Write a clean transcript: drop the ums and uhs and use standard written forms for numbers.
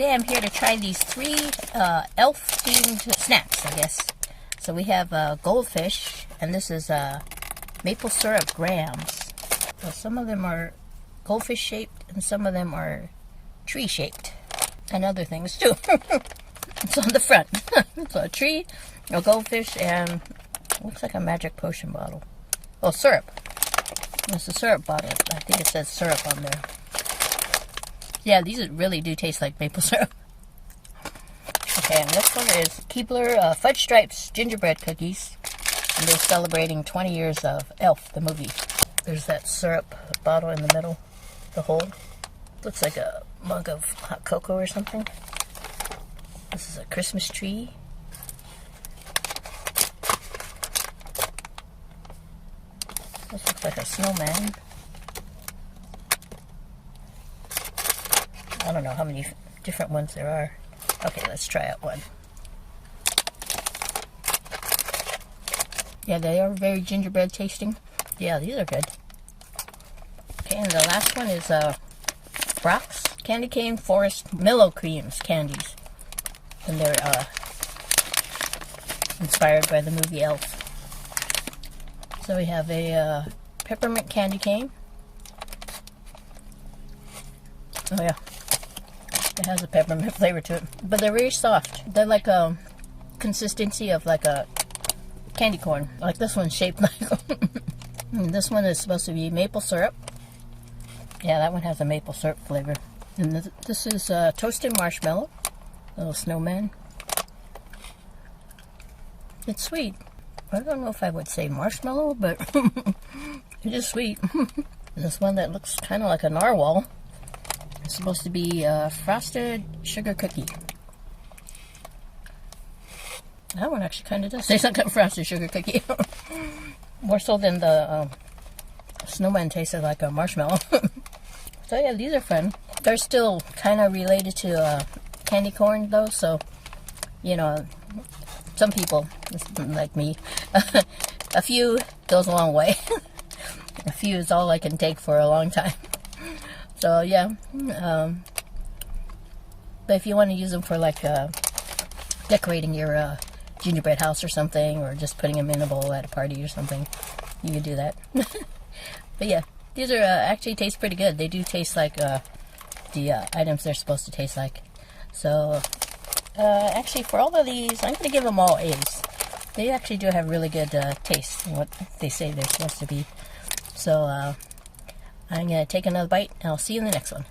Today I'm here to try these 3 elf-themed snacks, I guess. So we have Goldfish, and this is maple syrup grams. So some of them are goldfish shaped, and some of them are tree shaped, and other things too. It's on the front. So a tree, a goldfish, and looks like a magic potion bottle. Oh, syrup. It's a syrup bottle. I think it says syrup on there. Yeah, these really do taste like maple syrup. Okay, and this one is Keebler Fudge Stripes Gingerbread Cookies. And they're celebrating 20 years of Elf, the movie. There's that syrup bottle in the middle, the hole. Looks like a mug of hot cocoa or something. This is a Christmas tree. This looks like a snowman. I don't know how many different ones there are. Okay, let's try out one. Yeah, they are very gingerbread tasting. Yeah, these are good. Okay, and the last one is Brach's Candy Cane Forest Mellow Creams candies. And they're inspired by the movie Elf. So we have a peppermint candy cane. Oh yeah. It has a peppermint flavor to it, but they're very soft. They're like a consistency of like a candy corn. Like this one's shaped like. And this one is supposed to be maple syrup. Yeah, that one has a maple syrup flavor. And this is toasted marshmallow, little snowman. It's sweet. I don't know if I would say marshmallow, but it is sweet. This one that looks kind of like a narwhal. It's supposed to be a frosted sugar cookie. That one actually kind of does taste like a frosted sugar cookie. More so than the snowman tasted like a marshmallow. So yeah, these are fun. They're still kind of related to candy corn though, so you know, some people, like me, a few goes a long way. A few is all I can take for a long time. So yeah, but if you want to use them for like decorating your gingerbread house or something, or just putting them in a bowl at a party or something, you can do that. But yeah, these are actually taste pretty good. They do taste like the items they're supposed to taste like. So actually, for all of these, I'm going to give them all A's. They actually do have really good taste in what they say they're supposed to be. So I'm going to take another bite, and I'll see you in the next one.